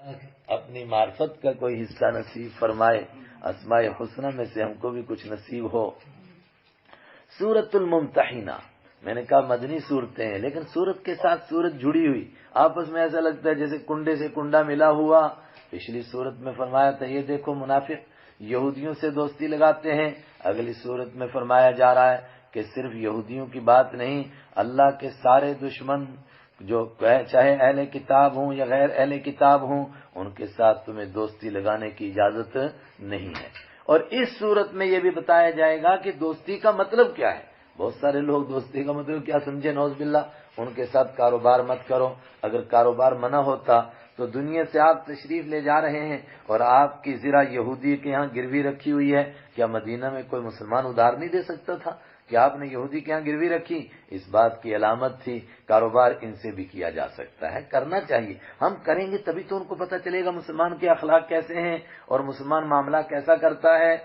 اپنی معرفت کا کوئی حصہ نصیب فرمائے، اسماء حسنہ میں سے ہم کو بھی کچھ نصیب ہو۔ سورۃ الممتحنہ، میں نے کہا مدنی صورتیں ہیں، لیکن سورت کے ساتھ سورت جڑی ہوئی، آپس میں ایسا لگتا ہے جیسے کنڈے سے کنڈا ملا ہوا۔ پچھلی سورت میں فرمایا تھا یہ دیکھو منافق یہودیوں سے دوستی لگاتے ہیں، اگلی سورت میں فرمایا جا رہا ہے کہ صرف یہودیوں کی بات نہیں، اللہ کے سارے دشمن جو چاہے اہل کتاب ہوں یا غیر اہل کتاب ہوں، ان کے ساتھ تمہیں دوستی لگانے کی اجازت نہیں ہے۔ اور اس صورت میں یہ بھی بتایا جائے گا کہ دوستی کا مطلب کیا ہے۔ بہت سارے لوگ دوستی کا مطلب کیا سمجھے، نعوذ باللہ، ان کے ساتھ کاروبار مت کرو۔ اگر کاروبار منع ہوتا تو دنیا سے آپ تشریف لے جا رہے ہیں اور آپ کی زرہ یہودی کے یہاں گروی رکھی ہوئی ہے، کیا مدینہ میں کوئی مسلمان ادھار نہیں دے سکتا تھا کہ آپ نے یہودی کے یہاں گروی رکھی؟ اس بات کی علامت تھی۔ کاروبار ان سے بھی کیا جا سکتا ہے، کرنا چاہیے۔ ہم کریں گے تبھی تو ان کو پتہ چلے گا مسلمان کے اخلاق کیسے ہیں اور مسلمان معاملہ کیسا کرتا ہے۔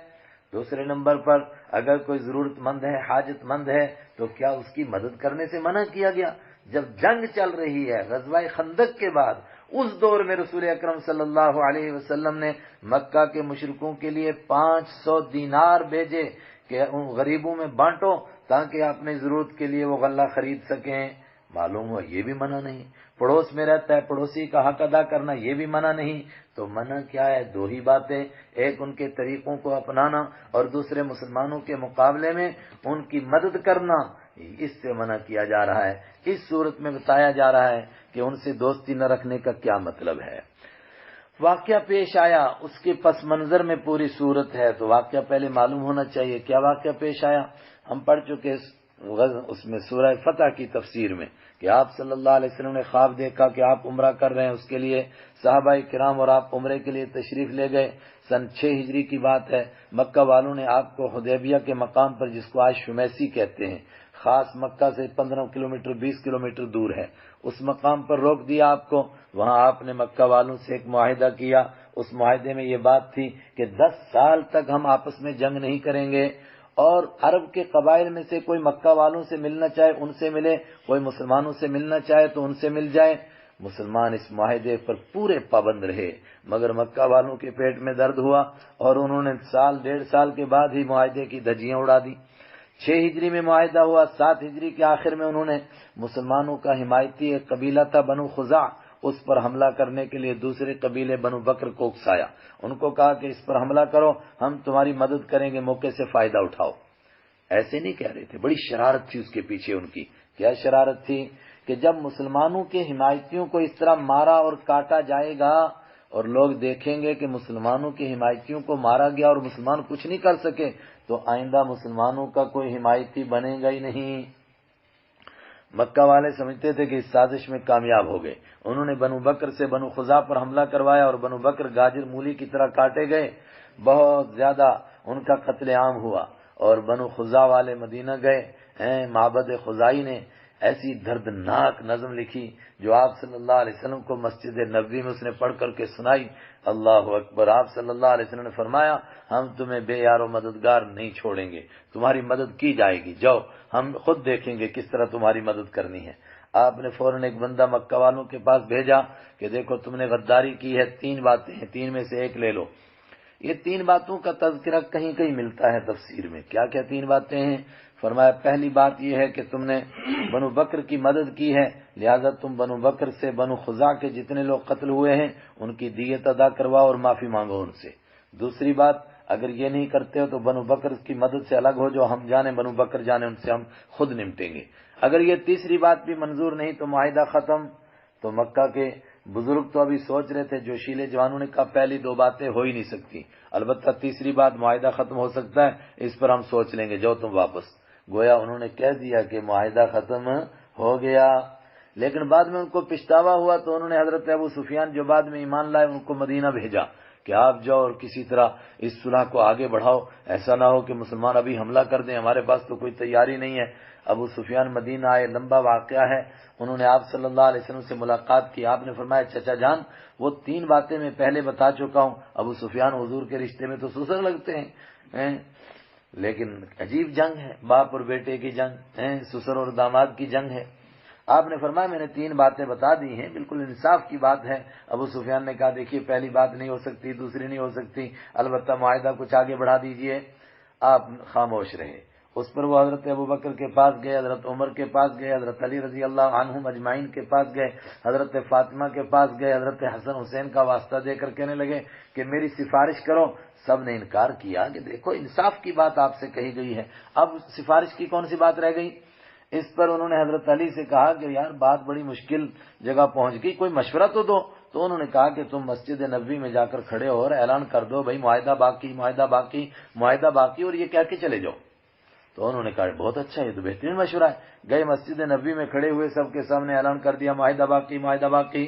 دوسرے نمبر پر اگر کوئی ضرورت مند ہے، حاجت مند ہے، تو کیا اس کی مدد کرنے سے منع کیا گیا؟ جب جنگ چل رہی ہے غزوہ خندق کے بعد، اس دور میں رسول اکرم صلی اللہ علیہ وسلم نے مکہ کے مشرکوں کے لیے 500 دینار بھیجے کہ ان غریبوں میں بانٹو تاکہ اپنی ضرورت کے لیے وہ غلہ خرید سکیں۔ معلوم ہوا یہ بھی منع نہیں۔ پڑوس میں رہتا ہے، پڑوسی کا حق ادا کرنا یہ بھی منع نہیں۔ تو منع کیا ہے؟ دو ہی باتیں، ایک ان کے طریقوں کو اپنانا اور دوسرے مسلمانوں کے مقابلے میں ان کی مدد کرنا، اس سے منع کیا جا رہا ہے۔ اس صورت میں بتایا جا رہا ہے کہ ان سے دوستی نہ رکھنے کا کیا مطلب ہے۔ واقعہ پیش آیا، اس کے پس منظر میں پوری صورت ہے، تو واقعہ پہلے معلوم ہونا چاہیے۔ کیا واقعہ پیش آیا؟ ہم پڑھ چکے اس میں سورہ فتح کی تفسیر میں کہ آپ صلی اللہ علیہ وسلم نے خواب دیکھا کہ آپ عمرہ کر رہے ہیں، اس کے لیے صحابہ کرام اور آپ عمرے کے لیے تشریف لے گئے۔ سن 6 ہجری کی بات ہے۔ مکہ والوں نے آپ کو حدیبیہ کے مقام پر، جس کو آج شمیسی کہتے ہیں، خاص مکہ سے 15 کلومیٹر 20 کلومیٹر دور ہے، اس مقام پر روک دیا آپ کو۔ وہاں آپ نے مکہ والوں سے ایک معاہدہ کیا۔ اس معاہدے میں یہ بات تھی کہ 10 سال تک ہم آپس میں جنگ نہیں کریں گے، اور عرب کے قبائل میں سے کوئی مکہ والوں سے ملنا چاہے ان سے ملے، کوئی مسلمانوں سے ملنا چاہے تو ان سے مل جائے۔ مسلمان اس معاہدے پر پورے پابند رہے، مگر مکہ والوں کے پیٹ میں درد ہوا اور انہوں نے 1.5 سال کے بعد ہی معاہدے کی دھجیاں اڑا دی۔ 6 ہجری میں معاہدہ ہوا، 7 ہجری کے آخر میں انہوں نے مسلمانوں کا حمایتی ایک قبیلہ تھا بنو خزاع، اس پر حملہ کرنے کے لیے دوسرے قبیلے بنو بکر کو اکسایا۔ ان کو کہا کہ اس پر حملہ کرو، ہم تمہاری مدد کریں گے، موقع سے فائدہ اٹھاؤ۔ ایسے نہیں کہہ رہے تھے، بڑی شرارت تھی اس کے پیچھے ان کی۔ کیا شرارت تھی؟ کہ جب مسلمانوں کے حمایتیوں کو اس طرح مارا اور کاٹا جائے گا اور لوگ دیکھیں گے کہ مسلمانوں کے حمایتیوں کو مارا گیا اور مسلمان کچھ نہیں کر سکے، تو آئندہ مسلمانوں کا کوئی حمایتی بنے گا ہی نہیں۔ مکہ والے سمجھتے تھے کہ اس سازش میں کامیاب ہو گئے۔ انہوں نے بنو بکر سے بنو خزاع پر حملہ کروایا اور بنو بکر گاجر مولی کی طرح کاٹے گئے، بہت زیادہ ان کا قتل عام ہوا۔ اور بنو خزاع والے مدینہ گئے، معبد خزائی نے ایسی دردناک نظم لکھی جو آپ صلی اللہ علیہ وسلم کو مسجد نبوی میں اس نے پڑھ کر کے سنائی۔ اللہ اکبر! آپ صلی اللہ علیہ وسلم نے فرمایا ہم تمہیں بے یار و مددگار نہیں چھوڑیں گے، تمہاری مدد کی جائے گی، جاؤ ہم خود دیکھیں گے کس طرح تمہاری مدد کرنی ہے۔ آپ نے فوراً ایک بندہ مکہ والوں کے پاس بھیجا کہ دیکھو تم نے غداری کی ہے، 3 باتیں ہیں، 3 میں سے ایک لے لو۔ یہ 3 باتوں کا تذکرہ کہیں کہیں ملتا ہے تفسیر میں۔ کیا کیا 3 باتیں ہیں؟ فرمایا پہلی بات یہ ہے کہ تم نے بنو بکر کی مدد کی ہے، لہذا تم بنو بکر سے بنو خزاع کے جتنے لوگ قتل ہوئے ہیں ان کی دیت ادا کرواؤ اور معافی مانگو ان سے۔ دوسری بات، اگر یہ نہیں کرتے ہو تو بنو بکر کی مدد سے الگ ہو جو، ہم جانے بنو بکر جانے، ان سے ہم خود نمٹیں گے۔ اگر یہ تیسری بات بھی منظور نہیں تو معاہدہ ختم۔ تو مکہ کے بزرگ تو ابھی سوچ رہے تھے، جوشیلے جوانوں نے کہا پہلی 2 باتیں ہو ہی نہیں سکتی، البتہ تیسری بات معاہدہ ختم ہو سکتا ہے، اس پر ہم سوچ لیں گے، جاؤ تم واپس۔ گویا انہوں نے کہہ دیا کہ معاہدہ ختم ہو گیا، لیکن بعد میں ان کو پچھتاوا ہوا تو انہوں نے حضرت ابو سفیان جو بعد میں ایمان لائے ان کو مدینہ بھیجا کہ آپ جاؤ اور کسی طرح اس صلح کو آگے بڑھاؤ، ایسا نہ ہو کہ مسلمان ابھی حملہ کر دیں، ہمارے پاس تو کوئی تیاری نہیں ہے۔ ابو سفیان مدینہ آئے، لمبا واقعہ ہے۔ انہوں نے آپ صلی اللہ علیہ وسلم سے ملاقات کی، آپ نے فرمایا چچا جان وہ 3 باتیں میں پہلے بتا چکا ہوں۔ ابو سفیان حضور کے رشتے میں تو سسر لگتے ہیں، لیکن عجیب جنگ ہے، باپ اور بیٹے کی جنگ، سسر اور داماد کی جنگ ہے۔ آپ نے فرمایا میں نے 3 باتیں بتا دی ہیں، بالکل انصاف کی بات ہے۔ ابو سفیان نے کہا دیکھیے پہلی بات نہیں ہو سکتی، دوسری نہیں ہو سکتی، البتہ معاہدہ کچھ آگے بڑھا دیجئے۔ آپ خاموش رہے۔ اس پر وہ حضرت ابوبکر کے پاس گئے، حضرت عمر کے پاس گئے، حضرت علی رضی اللہ عنہم اجمعین کے پاس گئے، حضرت فاطمہ کے پاس گئے، حضرت حسن حسین کا واسطہ دے کر کہنے لگے کہ میری سفارش کرو۔ سب نے انکار کیا کہ دیکھو انصاف کی بات آپ سے کہی گئی ہے، اب سفارش کی کون سی بات رہ گئی؟ اس پر انہوں نے حضرت علی سے کہا کہ یار بات بڑی مشکل جگہ پہنچ گئی، کوئی مشورہ تو دو۔ تو انہوں نے کہا کہ تم مسجد نبوی میں جا کر کھڑے ہو اور اعلان کر دو بھائی معاہدہ باقی، معاہدہ باقی، معاہدہ باقی، اور یہ کہہ کے چلے جاؤ۔ تو انہوں نے کہا بہت اچھا، یہ تو بہترین مشورہ ہے۔ گئے مسجد نبوی میں کھڑے ہوئے، سب کے سامنے اعلان کر دیا معاہدہ باقی، معاہدہ باقی۔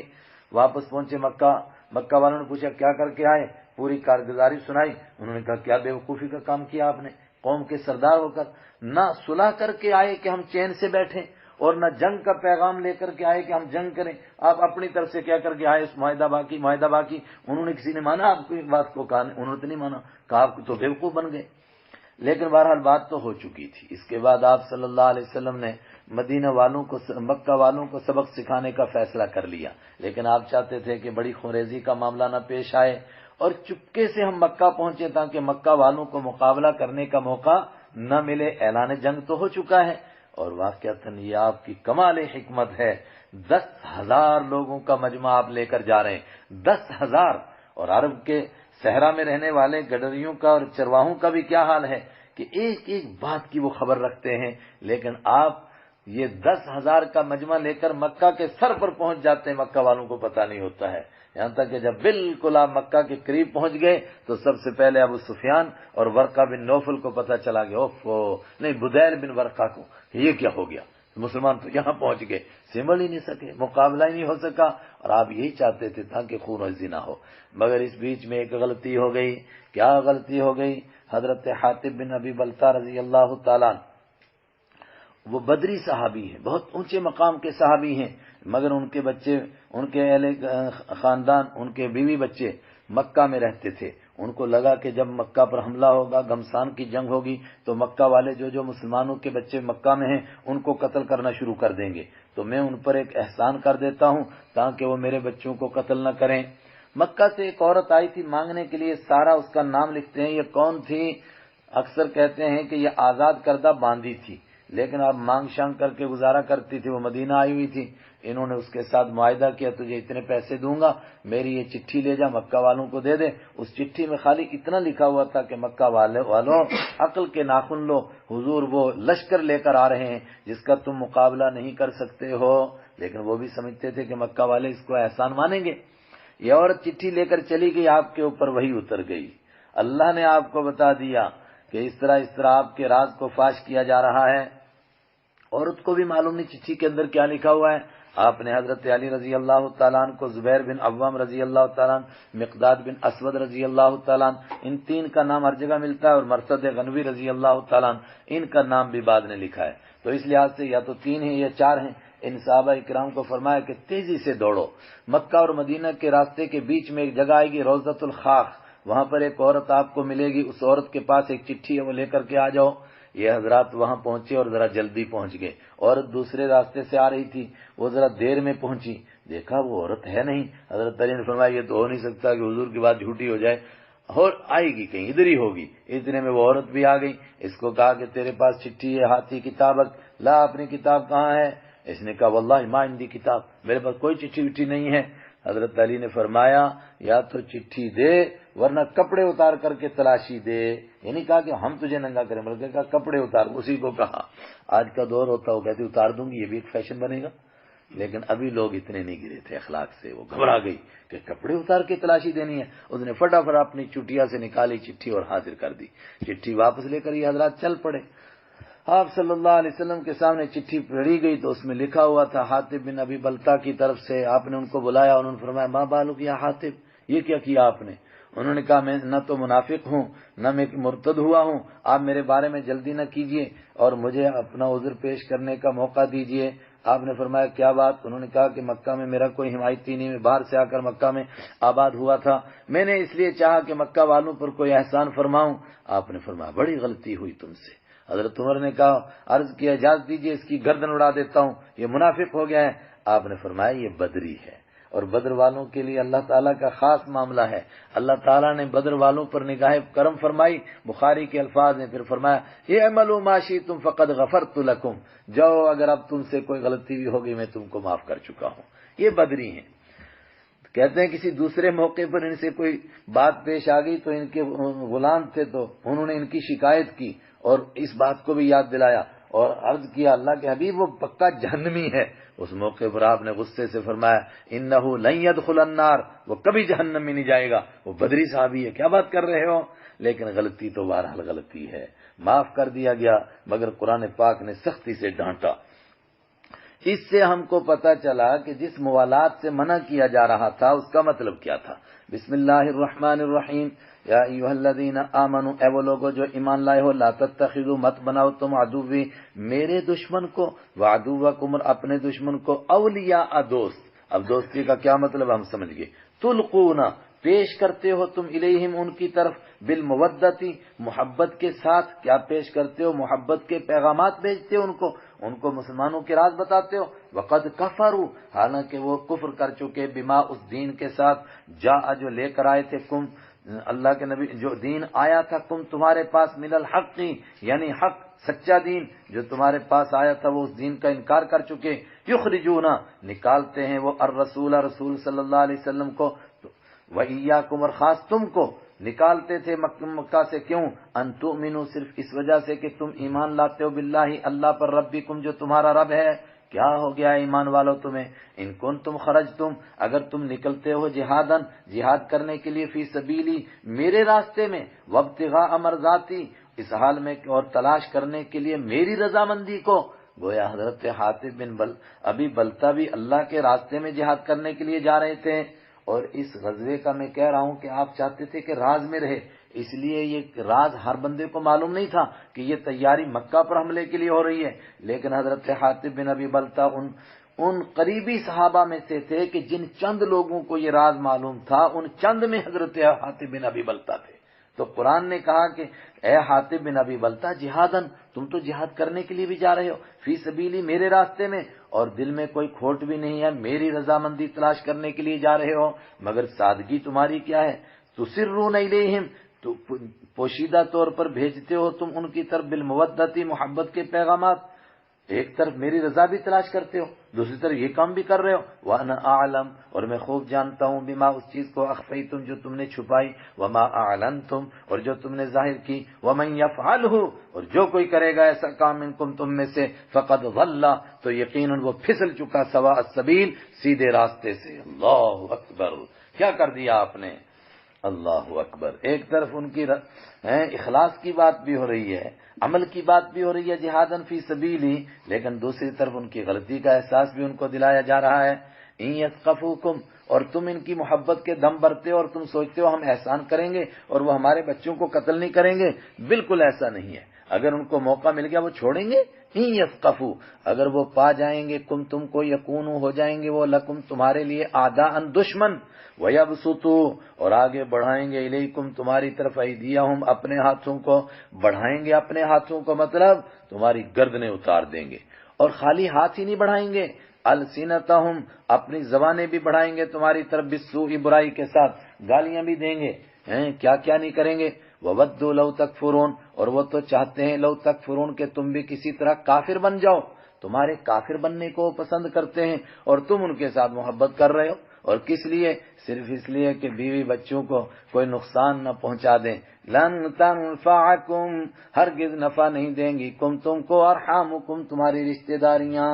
واپس پہنچے مکہ، مکہ والوں نے پوچھا کیا کر کے آئے، پوری کارگزاری سنائی۔ انہوں نے کہا کیا بے وقوفی کا کام کیا آپ نے، قوم کے سردار ہو کر نہ صلح کر کے آئے کہ ہم چین سے بیٹھیں، اور نہ جنگ کا پیغام لے کر کے آئے کہ ہم جنگ کریں، آپ اپنی طرف سے کیا کر کے آئے اس معاہدہ باقی، معاہدہ باقی۔ انہوں نے کسی نے مانا آپ کی بات کو؟ کہا انہوں نے تو نہیں مانا، کہا آپ تو بیوقوف بن گئے۔ لیکن بہرحال بات تو ہو چکی تھی۔ اس کے بعد آپ صلی اللہ علیہ وسلم نے مدینہ والوں کو، مکہ والوں کو سبق سکھانے کا فیصلہ کر لیا، لیکن آپ چاہتے تھے کہ بڑی خونریزی کا معاملہ نہ پیش آئے اور چپکے سے ہم مکہ پہنچے تاکہ مکہ والوں کو مقابلہ کرنے کا موقع نہ ملے۔ اعلان جنگ تو ہو چکا ہے، اور واقعتاً یہ آپ کی کمال حکمت ہے، 10,000 لوگوں کا مجمع آپ لے کر جا رہے ہیں، 10,000۔ اور عرب کے صحرا میں رہنے والے گڈریوں کا اور چرواہوں کا بھی کیا حال ہے کہ ایک ایک بات کی وہ خبر رکھتے ہیں، لیکن آپ یہ 10,000 کا مجمع لے کر مکہ کے سر پر پہنچ جاتے ہیں، مکہ والوں کو پتہ نہیں ہوتا ہے۔ یہاں تک کہ جب بالکل آپ مکہ کے قریب پہنچ گئے تو سب سے پہلے ابو سفیان اور ورقہ بن نوفل کو پتہ چلا کہ نہیں، بدیل بن ورقہ کو، یہ کیا ہو گیا، مسلمان تو یہاں پہنچ گئے، سنبھل ہی نہیں سکے، مقابلہ ہی نہیں ہو سکا۔ اور آپ یہی چاہتے تھے تاکہ خون ریزی نہ ہو، مگر اس بیچ میں ایک غلطی ہو گئی۔ کیا غلطی ہو گئی؟ حضرت حاطب بن ابی بلتہ رضی اللہ تعالیٰ، وہ بدری صحابی ہیں، بہت اونچے مقام کے صحابی ہیں، مگر ان کے بچے، ان کے اہل خاندان، ان کے بیوی بچے مکہ میں رہتے تھے۔ ان کو لگا کہ جب مکہ پر حملہ ہوگا، گھمسان کی جنگ ہوگی، تو مکہ والے جو مسلمانوں کے بچے مکہ میں ہیں ان کو قتل کرنا شروع کر دیں گے، تو میں ان پر ایک احسان کر دیتا ہوں تاکہ وہ میرے بچوں کو قتل نہ کریں۔ مکہ سے ایک عورت آئی تھی مانگنے کے لیے، سارا اس کا نام لکھتے ہیں۔ یہ کون تھی؟ اکثر کہتے ہیں کہ یہ آزاد کردہ باندی تھی، لیکن اب مانگ شانگ کر کے گزارا کرتی تھی، وہ مدینہ آئی ہوئی تھی۔ انہوں نے اس کے ساتھ معاہدہ کیا تجھے اتنے پیسے دوں گا، میری یہ چٹھی لے جا مکہ والوں کو دے دے۔ اس چٹھی میں خالی اتنا لکھا ہوا تھا کہ مکہ والوں عقل کے ناخن لو، حضور وہ لشکر لے کر آ رہے ہیں جس کا تم مقابلہ نہیں کر سکتے ہو۔ لیکن وہ بھی سمجھتے تھے کہ مکہ والے اس کو احسان مانیں گے۔ یہ عورت چٹھی لے کر چلی گئی، آپ کے اوپر وہی اتر گئی، اللہ نے آپ کو بتا دیا کہ اس طرح آپ کے راز کو فاش کیا جا رہا ہے۔ عورت کو بھی معلوم نہیں چٹھی کے اندر کیا لکھا ہوا ہے۔ آپ نے حضرت علی رضی اللہ تعالیٰ عنہ کو، زبیر بن عوام رضی اللہ تعالیٰ عنہ، مقداد بن اسود رضی اللہ تعالیٰ عنہ، ان 3 کا نام ہر جگہ ملتا ہے، اور مرثد غنوی رضی اللہ تعالیٰ عنہ، ان کا نام بھی بعد نے لکھا ہے۔ تو اس لحاظ سے یا تو 3 ہیں یا 4 ہیں۔ ان صحابہ اکرام کو فرمایا کہ تیزی سے دوڑو، مکہ اور مدینہ کے راستے کے بیچ میں ایک جگہ آئے گی روضۃ الخاخ، وہاں پر ایک عورت آپ کو ملے گی، اس عورت کے پاس ایک چٹھی ہے، وہ لے کر کے آ جاؤ۔ یہ حضرات وہاں پہنچے اور ذرا جلدی پہنچ گئے۔ عورت دوسرے راستے سے آ رہی تھی، وہ ذرا دیر میں پہنچی، دیکھا وہ عورت ہے نہیں۔ حضرت علی نے فرمایا یہ تو ہو نہیں سکتا کہ حضور کی بات جھوٹی ہو جائے، اور آئے گی کہیں ادھر ہی ہوگی۔ اتنے میں وہ عورت بھی آ گئی، اس کو کہا کہ تیرے پاس چٹھی ہے، ہاتھی کتابک، لا اپنی کتاب کہاں ہے؟ اس نے کہا واللہ ما عندی کتاب، میرے پاس کوئی چٹھی وٹھی نہیں ہے۔ حضرت علی نے فرمایا یا تو چٹھی دے ورنہ کپڑے اتار کر کے تلاشی دے، یعنی کہا کہ ہم تجھے ننگا کریں، بلکہ کہا کپڑے اتار۔ اسی کو کہا آج کا دور ہوتا، وہ کہتی اتار دوں گی، یہ بھی ایک فیشن بنے گا، لیکن ابھی لوگ اتنے نہیں گرے تھے اخلاق سے، وہ گھبرا گئی کہ کپڑے اتار کے تلاشی دینی ہے۔ اس نے فٹافٹ اپنی چٹیا سے نکالی چٹھی اور حاضر کر دی۔ چٹھی واپس لے کر یہ حضرات چل پڑے۔ آپ صلی اللہ علیہ وسلم کے سامنے چٹھی پڑھی گئی تو اس میں لکھا ہوا تھا حاطب بن ابی بلتہ کی طرف سے۔ آپ نے ان کو بلایا، انہوں نے فرمایا ما بالک یا حاطب، یہ کیا کیا آپ نے؟ انہوں نے کہا میں نہ تو منافق ہوں نہ میں مرتد ہوا ہوں، آپ میرے بارے میں جلدی نہ کیجیے اور مجھے اپنا عذر پیش کرنے کا موقع دیجیے۔ آپ نے فرمایا کیا بات؟ انہوں نے کہا کہ مکہ میں میرا کوئی حمایتی نہیں، میں باہر سے آ کر مکہ میں آباد ہوا تھا، میں نے اس لیے چاہا کہ مکہ والوں پر کوئی احسان فرماؤں۔ آپ نے فرمایا بڑی غلطی ہوئی تم سے، حضرت عمر نے کہا عرض کیا اجازت دیجیے اس کی گردن اڑا دیتا ہوں، یہ منافق ہو گیا ہے۔ آپ نے فرمایا یہ بدری ہے، اور بدر والوں کے لیے اللہ تعالیٰ کا خاص معاملہ ہے۔ اللہ تعالیٰ نے بدر والوں پر نگاہ کرم فرمائی، بخاری کے الفاظ نے پھر فرمایا یہ اعملوا ما شئتم فقد غفرت لکم، جاؤ اگر اب تم سے کوئی غلطی بھی ہوگی میں تم کو معاف کر چکا ہوں۔ یہ بدری ہیں۔ کہتے ہیں کسی دوسرے موقع پر ان سے کوئی بات پیش آ گئی تو ان کے غلام تھے تو انہوں نے ان کی شکایت کی اور اس بات کو بھی یاد دلایا اور عرض کیا اللہ کے حبیب وہ پکا جہنمی ہے۔ اس موقع پر آپ نے غصے سے فرمایا انہ لن يدخل النار، وہ کبھی جہنم میں نہیں جائے گا، وہ بدری صحابی ہے، کیا بات کر رہے ہو؟ لیکن غلطی تو بہرحال غلطی ہے، معاف کر دیا گیا، مگر قرآن پاک نے سختی سے ڈانٹا۔ اس سے ہم کو پتہ چلا کہ جس موالات سے منع کیا جا رہا تھا اس کا مطلب کیا تھا۔ بسم اللہ الرحمن الرحیم، یا ایھا الذین آمنوا، اے وہ لوگو جو ایمان لائے ہو، لا تتخذوا، مت بناؤ تم عدوی، میرے دشمن کو، وعدوکم، اور اپنے دشمن کو، اولیاء، دوست۔ اب دوستی کا کیا مطلب ہم سمجھ گئے۔ تلقون، پیش کرتے ہو تم الیہم، ان کی طرف، بالمودتی، محبت کے ساتھ۔ کیا پیش کرتے ہو؟ محبت کے پیغامات بھیجتے ہو ان کو مسلمانوں کے راز بتاتے ہو۔ وقد کفروا، حالانکہ وہ کفر کر چکے، بما، اس دین کے ساتھ، جاء، جو لے کر آئے تھے، کم، اللہ کے نبی، جو دین آیا تھا، کم، تمہارے پاس، من الحق، یعنی حق، سچا دین جو تمہارے پاس آیا تھا وہ اس دین کا انکار کر چکے۔ یخرجون، نکالتے ہیں وہ، الرسول، رسول صلی اللہ علیہ وسلم کو، وَإِيَّاكُمْ، اور خاص تم کو نکالتے تھے مکہ سے، کیوں؟ ان تؤمنوا، صرف اس وجہ سے کہ تم ایمان لاتے ہو، باللہ، اللہ پر، ربکم، جو تمہارا رب ہے۔ کیا ہو گیا ایمان والو تمہیں؟ ان کنتم خرجتم، اگر تم نکلتے ہو، جہادن، جہاد کرنے کے لیے، فی سبیلی، میرے راستے میں، وابتغاء مرضاتی، اس حال میں، اور تلاش کرنے کے لیے میری رضامندی کو۔ گویا حضرت حاطب بن ابی بلتہ بھی اللہ کے راستے میں جہاد کرنے کے لیے جا رہے تھے، اور اس غزوے کا میں کہہ رہا ہوں کہ آپ چاہتے تھے کہ راز میں رہے، اس لیے یہ راز ہر بندے کو معلوم نہیں تھا کہ یہ تیاری مکہ پر حملے کے لیے ہو رہی ہے، لیکن حضرت حاطب بن ابی بلتہ ان قریبی صحابہ میں سے تھے کہ جن چند لوگوں کو یہ راز معلوم تھا، ان چند میں حضرت حاطب بن ابی بلتہ تھے۔ تو قرآن نے کہا کہ اے حاطب بن ابی بلتہ، جہادن، تم تو جہاد کرنے کے لیے بھی جا رہے ہو، فی سبیلی، میرے راستے میں، اور دل میں کوئی کھوٹ بھی نہیں ہے، میری رضامندی تلاش کرنے کے لیے جا رہے ہو، مگر سادگی تمہاری کیا ہے؟ تسرون الیہم، تو پوشیدہ طور پر بھیجتے ہو تم ان کی طرف، بالمودتی، محبت کے پیغامات، ایک طرف میری رضا بھی تلاش کرتے ہو، دوسری طرف یہ کام بھی کر رہے ہو، وَأَنَا أَعْلَمُ، اور میں خوب جانتا ہوں، بما، اس چیز کو، اخفیتم، جو تم نے چھپائی، وما اعلنتم، اور جو تم نے ظاہر کی، ومن يفعلہ، اور جو کوئی کرے گا ایسا کام منکم، تم میں سے، فقد ضل، تو یقیناً وہ پھسل چکا، سواء السبیل، سیدھے راستے سے۔ اللہ اکبر، کیا کر دیا آپ نے؟ اللہ اکبر۔ ایک طرف ان کی اخلاص کی بات بھی ہو رہی ہے، عمل کی بات بھی ہو رہی ہے، جہادن فی سبیلی، لیکن دوسری طرف ان کی غلطی کا احساس بھی ان کو دلایا جا رہا ہے۔ ان یثقفوکم، اور تم ان کی محبت کے دم بھرتے ہو اور تم سوچتے ہو ہم احسان کریں گے اور وہ ہمارے بچوں کو قتل نہیں کریں گے، بالکل ایسا نہیں ہے۔ اگر ان کو موقع مل گیا وہ چھوڑیں گے؟ ان یثقفو، اگر وہ پا جائیں گے، تم کو، یکونو، ہو جائیں گے وہ، لکم، تمہارے لیے، اعداء، دشمن، وَيَبْسُطُوا، اور آگے بڑھائیں گے، الیکم، تمہاری طرف، ایدیہم، اپنے ہاتھوں کو بڑھائیں گے، اپنے ہاتھوں کو مطلب تمہاری گردنیں اتار دیں گے، اور خالی ہاتھ ہی نہیں بڑھائیں گے، السنتہم، اپنی زبانیں بھی بڑھائیں گے تمہاری طرف، بالسوء، برائی کے ساتھ، گالیاں بھی دیں گے، کیا کیا نہیں کریں گے، وَوَدُّوا لَوْ تَكْفُرُونَ، اور وہ تو چاہتے ہیں، لو تکفرون، کہ تم بھی کسی طرح کافر بن جاؤ، تمہارے کافر بننے کو پسند کرتے ہیں اور تم ان کے ساتھ محبت کر رہے ہو، اور کس لیے؟ صرف اس لیے کہ بیوی بچوں کو کوئی نقصان نہ پہنچا دیں۔ لن تنفعکم، ہرگز نفع نہیں دیں گی، تم کو، ارحامکم، تمہاری رشتہ داریاں۔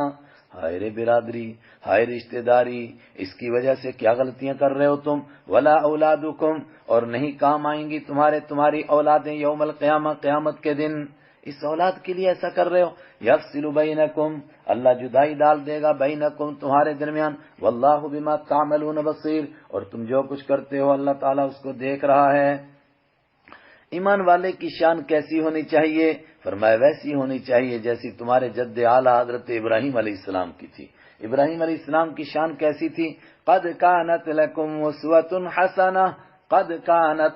ہائے رے برادری، ہائے رشتہ داری، اس کی وجہ سے کیا غلطیاں کر رہے ہو تم، ولا اولادکم، اور نہیں کام آئیں گی تمہاری اولادیں، یوم القیامہ، قیامت کے دن، اس اولاد کے لیے ایسا کر رہے ہو۔ یفصل بینکم، اللہ جدائی ڈال دے گا، بینکم، تمہارے درمیان، واللہ بما تعملون بصیر، اور تم جو کچھ کرتے ہو اللہ تعالیٰ اس کو دیکھ رہا ہے۔ ایمان والے کی شان کیسی ہونی چاہیے؟ فرمایا ویسی ہونی چاہیے جیسی تمہارے جد اعلیٰ حضرت ابراہیم علیہ السلام کی تھی۔ ابراہیم علیہ السلام کی شان کیسی تھی؟ قد کانت لکم اسوۃ حسنہ، قد کانت،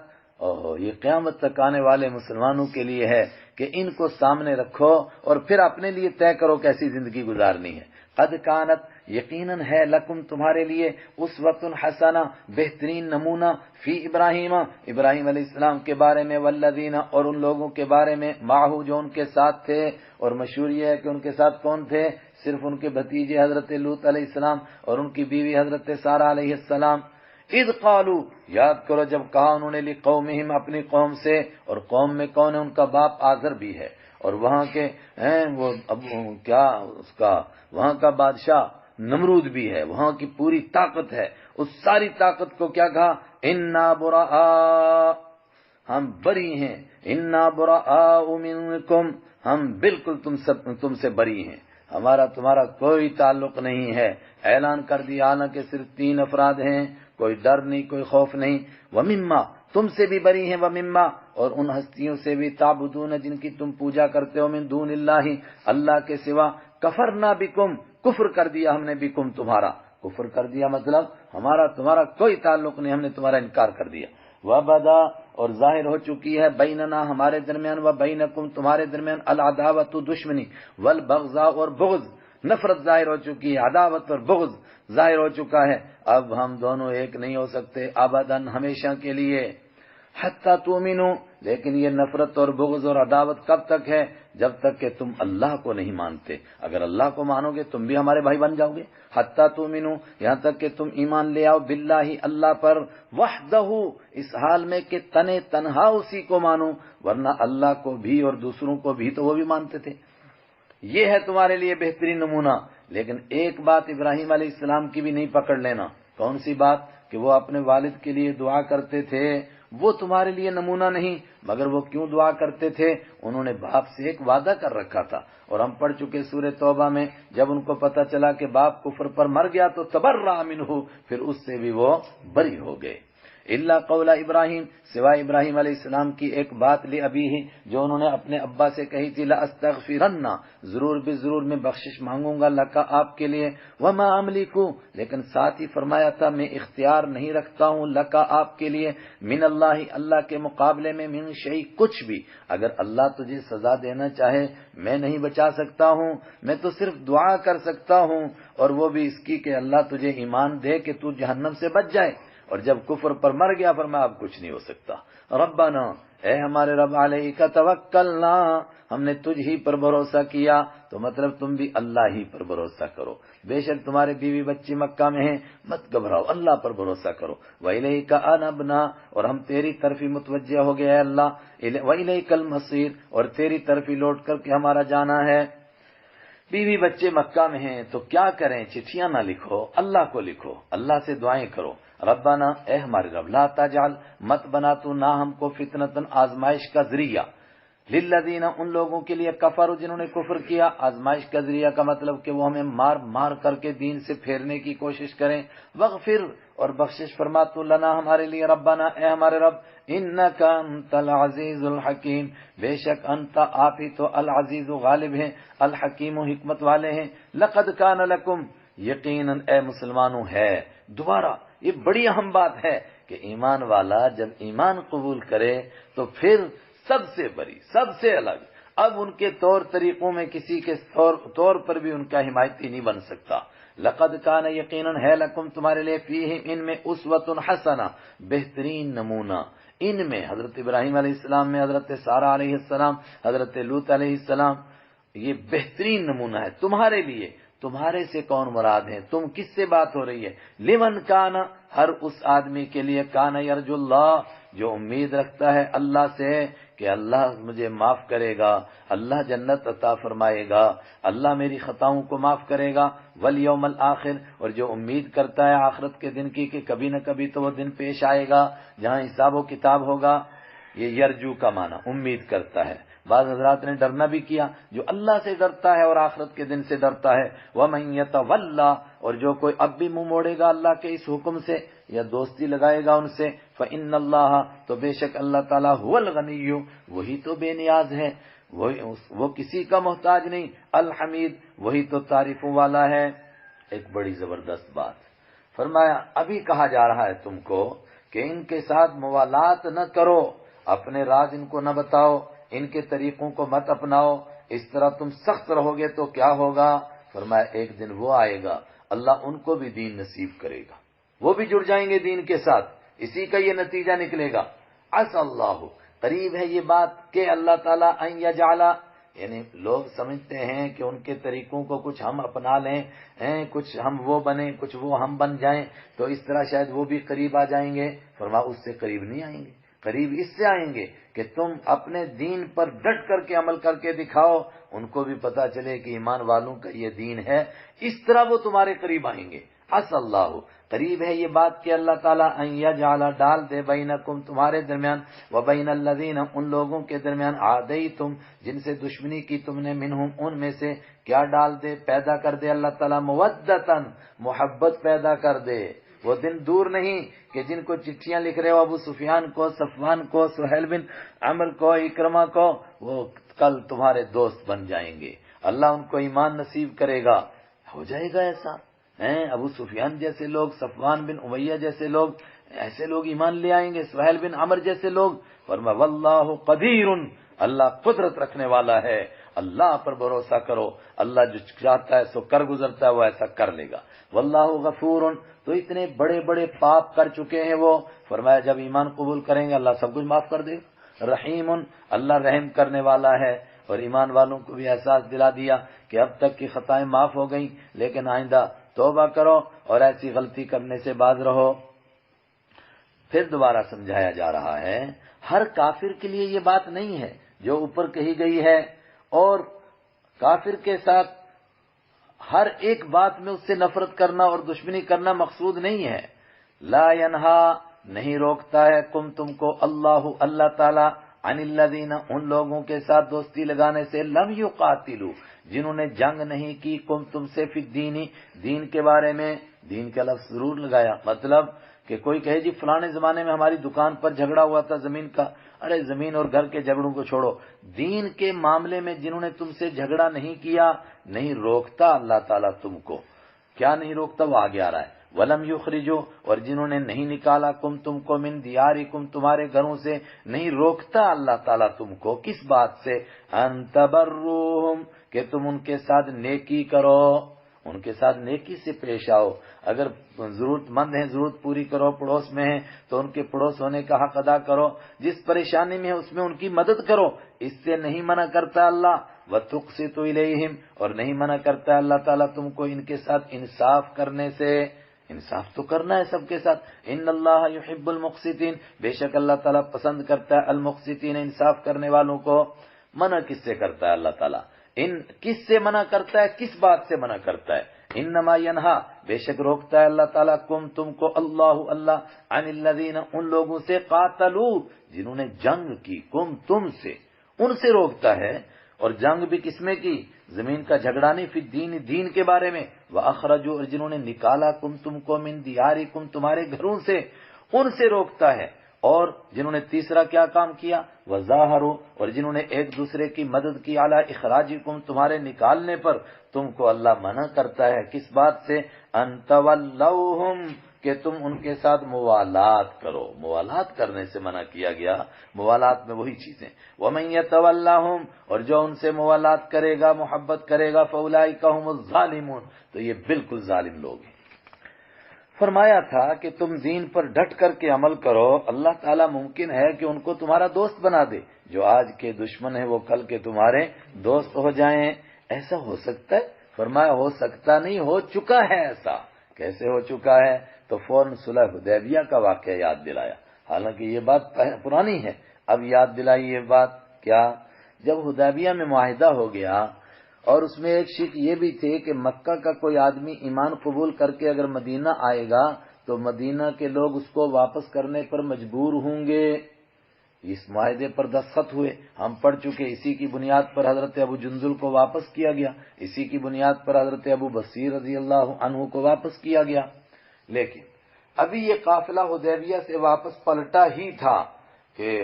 یہ قیامت تک آنے والے مسلمانوں کے لیے ہے کہ ان کو سامنے رکھو اور پھر اپنے لیے طے کرو کیسی زندگی گزارنی ہے۔ قد کانت یقیناً ہے لکم تمہارے لیے اسوۃ حسنہ بہترین نمونہ فی ابراہیم ابراہیم علیہ السلام کے بارے میں والذین اور ان لوگوں کے بارے میں معہ جو ان کے ساتھ تھے، اور مشہور یہ ہے کہ ان کے ساتھ کون تھے؟ صرف ان کے بھتیجے حضرت لوط علیہ السلام اور ان کی بیوی حضرت سارہ علیہ السلام۔ اذ قالوا یاد کرو جب کہا انہوں نے لقومہم اپنی قوم سے، اور قوم میں کون ہے؟ ان کا باپ آزر بھی ہے، اور وہاں کے وہ کیا اس کا وہاں کا بادشاہ نمرود بھی ہے، وہاں کی پوری طاقت ہے، اس ساری طاقت کو کیا کہا؟ انا براء ہم بری ہیں، انا براء منکم ہم بالکل تم سے بری ہیں، ہمارا تمہارا کوئی تعلق نہیں ہے۔ اعلان کر دیا، حالانکہ صرف 3 افراد ہیں، کوئی ڈر نہیں، کوئی خوف نہیں۔ ومما تم سے بھی بری ہیں، ومما اور ان ہستیوں سے بھی تعبدون جن کی تم پوجا کرتے ہو، من دون اللہ اللہ کے سوا، کفرنا بکم کفر کر دیا ہم نے، بکم تمہارا کفر کر دیا، مطلب ہمارا تمہارا کوئی تعلق نہیں، ہم نے تمہارا انکار کر دیا۔ وبدا اور ظاہر ہو چکی ہے، بیننا ہمارے درمیان، و بینکم تمہارے درمیان، العداوت دشمنی، والبغضاء اور بغض، نفرت ظاہر ہو چکی ہے، عداوت اور بغض ظاہر ہو چکا ہے۔ اب ہم دونوں ایک نہیں ہو سکتے، ابداً ہمیشہ کے لیے، حتی تؤمنو لیکن یہ نفرت اور بغض اور عداوت کب تک ہے؟ جب تک کہ تم اللہ کو نہیں مانتے۔ اگر اللہ کو مانو گے تم بھی ہمارے بھائی بن جاؤ گے۔ حتی تؤمنو یہاں تک کہ تم ایمان لے آؤ، باللہ اللہ پر، وحدہ اس حال میں کہ تنہا اسی کو مانو، ورنہ اللہ کو بھی اور دوسروں کو بھی تو وہ بھی مانتے تھے۔ یہ ہے تمہارے لیے بہترین نمونہ۔ لیکن ایک بات ابراہیم علیہ السلام کی بھی نہیں پکڑ لینا۔ کون سی بات؟ کہ وہ اپنے والد کے لیے دعا کرتے تھے، وہ تمہارے لیے نمونہ نہیں۔ مگر وہ کیوں دعا کرتے تھے؟ انہوں نے باپ سے ایک وعدہ کر رکھا تھا، اور ہم پڑھ چکے سورہ توبہ میں، جب ان کو پتہ چلا کہ باپ کفر پر مر گیا تو تبرأ منہ، پھر اس سے بھی وہ بری ہو گئے۔ الا قول ابراہیم سوائے ابراہیم علیہ السلام کی ایک بات لابیہ جو انہوں نے اپنے ابا سے کہی تھی، لاستغفرن ضرور بھی ضرور میں بخشش مانگوں گا، لکا آپ کے لیے، وما املک لیکن ساتھ ہی فرمایا تھا میں اختیار نہیں رکھتا ہوں، لکا آپ کے لیے، من اللہ اللہ کے مقابلے میں، من شیء کچھ بھی۔ اگر اللہ تجھے سزا دینا چاہے میں نہیں بچا سکتا ہوں، میں تو صرف دعا کر سکتا ہوں، اور وہ بھی اس کی کہ اللہ تجھے ایمان دے کہ تو جہنم سے بچ جائے۔ اور جب کفر پر مر گیا فرمایا اب کچھ نہیں ہو سکتا۔ ربنا اے ہمارے رب، علیک توکلنا ہم نے تجھ ہی پر بھروسہ کیا، تو مطلب تم بھی اللہ ہی پر بھروسہ کرو، بے شک تمہارے بیوی بچی مکہ میں ہیں، مت گھبراؤ، اللہ پر بھروسہ کرو۔ وَإِلَيْكَ أَنَبْنَا اور ہم تیری طرف ہی متوجہ ہو گئے اللہ، وَإِلَيْكَ الْمَصِيرُ اور تیری طرف ہی لوٹ کر کے ہمارا جانا ہے۔ بیوی بچے مکہ میں ہیں تو کیا کریں؟ چٹھیاں نہ لکھو، اللہ کو لکھو، اللہ سے دعائیں کرو۔ ربنا اے ہمارے رب، لا تجعل مت بنا تو نہ ہم کو فتنۃ آزمائش کا ذریعہ، للذین ان لوگوں کے لیے کفروا جنہوں نے کفر کیا۔ آزمائش کا ذریعہ کا مطلب کہ وہ ہمیں مار مار کر کے دین سے پھیرنے کی کوشش کریں۔ وغفر اور بخشش فرما تو لنا ہمارے لیے، ربنا اے ہمارے رب، انک انت العزیز الحکیم بے شک انت آپ ہی تو العزیز غالب ہیں، الحکیم حکمت والے ہیں۔ لقد کان لکم یقیناً اے مسلمانوں ہے، دوبارہ یہ بڑی اہم بات ہے کہ ایمان والا جب ایمان قبول کرے تو پھر سب سے بری، سب سے الگ، اب ان کے طور طریقوں میں کسی کے طور پر بھی ان کا حمایتی نہیں بن سکتا۔ لقد کان یقیناً ہے لکم تمہارے لیے، فیہم ان میں، اسوۃ حسنہ بہترین نمونہ، ان میں حضرت ابراہیم علیہ السلام میں، حضرت سارہ علیہ السلام، حضرت لوط علیہ السلام، یہ بہترین نمونہ ہے تمہارے لیے۔ تمہارے سے کون مراد ہے؟ تم کس سے بات ہو رہی ہے؟ لمن کان ہر اس آدمی کے لیے، کان یرجو اللہ جو امید رکھتا ہے اللہ سے کہ اللہ مجھے معاف کرے گا، اللہ جنت عطا فرمائے گا، اللہ میری خطاؤں کو معاف کرے گا، والیوم الآخر اور جو امید کرتا ہے آخرت کے دن کی کہ کبھی نہ کبھی تو وہ دن پیش آئے گا جہاں حساب و کتاب ہوگا۔ یہ یرجو کا معنی امید کرتا ہے۔ بعض حضرات نے ڈرنا بھی کیا، جو اللہ سے ڈرتا ہے اور آخرت کے دن سے ڈرتا ہے۔ وَمَن يَتَوَلَّ اور جو کوئی اب بھی منہ موڑے گا اللہ کے اس حکم سے یا دوستی لگائے گا ان سے، فَإِنَّ اللَّهَ تو بے شک اللہ تعالیٰ هُوَ الْغَنِيُّ وہی تو بے نیاز ہے، وہ کسی کا محتاج نہیں، الحمید وہی تو تعریفوں والا ہے۔ ایک بڑی زبردست بات فرمایا، ابھی کہا جا رہا ہے تم کو کہ ان کے ساتھ موالات نہ کرو، اپنے راز ان کو نہ بتاؤ، ان کے طریقوں کو مت اپناؤ، اس طرح تم سخت رہو گے تو کیا ہوگا؟ فرمایا ایک دن وہ آئے گا اللہ ان کو بھی دین نصیب کرے گا، وہ بھی جڑ جائیں گے دین کے ساتھ، اسی کا یہ نتیجہ نکلے گا۔ عسى اللہ، قریب ہے یہ بات کہ اللہ تعالیٰ ان یجعل، یعنی لوگ سمجھتے ہیں کہ ان کے طریقوں کو کچھ ہم اپنا لیں، کچھ ہم وہ بنیں، کچھ وہ ہم بن جائیں، تو اس طرح شاید وہ بھی قریب آ جائیں گے۔ فرمایا اس سے قریب نہیں آئیں گے، قریب اس سے آئیں گے کہ تم اپنے دین پر ڈٹ کر کے عمل کر کے دکھاؤ، ان کو بھی پتا چلے کہ ایمان والوں کا یہ دین ہے، اس طرح وہ تمہارے قریب آئیں گے۔ عسى اللہ، قریب ہے یہ بات کہ اللہ تعالیٰ ان یجعل، ڈال دے، بینکم، تمہارے درمیان، وبین الذین، ان لوگوں کے درمیان، عادیتم، جن سے دشمنی کی تم نے، منہم، ان میں سے، کیا ڈال دے، پیدا کر دے اللہ تعالیٰ، مودتاً، محبت پیدا کر دے۔ وہ دن دور نہیں کہ جن کو چٹھیاں لکھ رہے ہو ابو سفیان کو، صفوان کو، سہیل بن عمرو کو، اکرمہ کو، وہ کل تمہارے دوست بن جائیں گے، اللہ ان کو ایمان نصیب کرے گا۔ ہو جائے گا ایسا، ابو سفیان جیسے لوگ، صفوان بن امیہ جیسے لوگ، ایسے لوگ ایمان لے آئیں گے، سہیل بن عمرو جیسے لوگ۔ فرمایا واللہ قدیر، اللہ قدرت رکھنے والا ہے، اللہ پر بھروسہ کرو، اللہ جو چاہتا ہے سو کر گزرتا ہے، وہ ایسا کر لے گا۔ واللہ غفور، تو اتنے بڑے بڑے پاپ کر چکے ہیں وہ، فرمایا جب ایمان قبول کریں گے اللہ سب کچھ معاف کر دے گا۔ رحیم، اللہ رحم کرنے والا ہے، اور ایمان والوں کو بھی احساس دلا دیا کہ اب تک کی خطائیں معاف ہو گئیں، لیکن آئندہ توبہ کرو اور ایسی غلطی کرنے سے باز رہو۔ پھر دوبارہ سمجھایا جا رہا ہے، ہر کافر کے لیے یہ بات نہیں ہے جو اوپر کہی گئی ہے، اور کافر کے ساتھ ہر ایک بات میں اس سے نفرت کرنا اور دشمنی کرنا مقصود نہیں ہے۔ لا ینہا، نہیں روکتا ہے، تم کو، اللہ تعالی، عن الذین، ان لوگوں کے ساتھ دوستی لگانے سے، لم یقاتلوا، جنہوں نے جنگ نہیں کی، تم سے، فی الدین، دین کے بارے میں، دین کا لفظ ضرور لگایا، مطلب کہ کوئی کہے جی فلانے زمانے میں ہماری دکان پر جھگڑا ہوا تھا زمین کا، ارے زمین اور گھر کے جھگڑوں کو چھوڑو، دین کے معاملے میں جنہوں نے تم سے جھگڑا نہیں کیا، نہیں روکتا اللہ تعالیٰ تم کو، کیا نہیں روکتا، وہ آگے آ رہا ہے، ولم یخرجوا، اور جنہوں نے نہیں نکالا، تم کو، من دیارکم، تمہارے گھروں سے، نہیں روکتا اللہ تعالیٰ تم کو، کس بات سے، ان تبروہم، کہ تم ان کے ساتھ نیکی کرو، ان کے ساتھ نیکی سے پیش آؤ، اگر ضرورت مند ہیں ضرورت پوری کرو، پڑوس میں ہیں تو ان کے پڑوس ہونے کا حق ادا کرو، جس پریشانی میں ہے اس میں ان کی مدد کرو، اس سے نہیں منع کرتا اللہ، وَتُقْسِطُ إِلَيْهِمْ، اور نہیں منع کرتا اللہ تعالیٰ تم کو ان کے ساتھ انصاف کرنے سے، انصاف تو کرنا ہے سب کے ساتھ، ان اللہ یحب المقسطین، بے شک اللہ تعالیٰ پسند کرتا ہے المقسطین، انصاف کرنے والوں کو۔ منع کس سے کرتا ہے اللہ تعالیٰ؟ کس سے منع کرتا ہے، کس بات سے منع کرتا ہے؟ انما ینہا، بے شک روکتا ہے اللہ تعالیٰ، تم کو، اللہ، عن الذین، ان لوگوں سے، قاتلوا، جنہوں نے جنگ کی، تم سے، ان سے روکتا ہے، اور جنگ بھی کس میں کی؟ زمین کا جھگڑا نہیں، فی الدین، دین کے بارے میں، واخرجوا، اور جنہوں نے نکالا، تم کو، من دیارکم، تمہارے گھروں سے، ان سے روکتا ہے، اور جنہوں نے تیسرا کیا کام کیا، وظاہروا، اور جنہوں نے ایک دوسرے کی مدد کی، علی اخراجکم، تمہارے نکالنے پر، تم کو اللہ منع کرتا ہے کس بات سے، ان تولوہم، کہ تم ان کے ساتھ موالات کرو، موالات کرنے سے منع کیا گیا، موالات میں وہی چیزیں، ومن یتولہم، اور جو ان سے موالات کرے گا، محبت کرے گا، فاولئک ھم الظالمون، تو یہ بالکل ظالم لوگ ہیں۔ فرمایا تھا کہ تم دین پر ڈٹ کر کے عمل کرو، اللہ تعالیٰ ممکن ہے کہ ان کو تمہارا دوست بنا دے، جو آج کے دشمن ہیں وہ کل کے تمہارے دوست ہو جائیں، ایسا ہو سکتا ہے؟ فرمایا ہو سکتا نہیں، ہو چکا ہے ایسا۔ کیسے ہو چکا ہے؟ تو فوراً صلح حدیبیہ کا واقعہ یاد دلایا، حالانکہ یہ بات پرانی ہے، اب یاد دلائی یہ بات، کیا؟ جب حدیبیہ میں معاہدہ ہو گیا، اور اس میں ایک شرط یہ بھی تھے کہ مکہ کا کوئی آدمی ایمان قبول کر کے اگر مدینہ آئے گا تو مدینہ کے لوگ اس کو واپس کرنے پر مجبور ہوں گے، اس معاہدے پر دستخط ہوئے، ہم پڑھ چکے، اسی کی بنیاد پر حضرت ابو جندل کو واپس کیا گیا، اسی کی بنیاد پر حضرت ابو بصیر رضی اللہ عنہ کو واپس کیا گیا۔ لیکن ابھی یہ قافلہ حدیبیہ سے واپس پلٹا ہی تھا کہ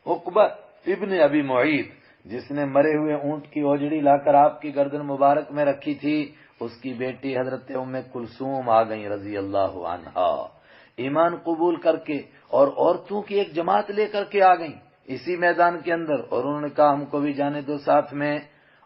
عقبہ ابن ابی معیط، جس نے مرے ہوئے اونٹ کی اوجڑی لا کر آپ کی گردن مبارک میں رکھی تھی، اس کی بیٹی حضرت ام کلثوم آ گئی رضی اللہ عنہا، ایمان قبول کر کے، اور عورتوں کی ایک جماعت لے کر کے آ گئیں، اسی میدان کے اندر، اور انہوں نے کہا ہم کو بھی جانے دو ساتھ میں۔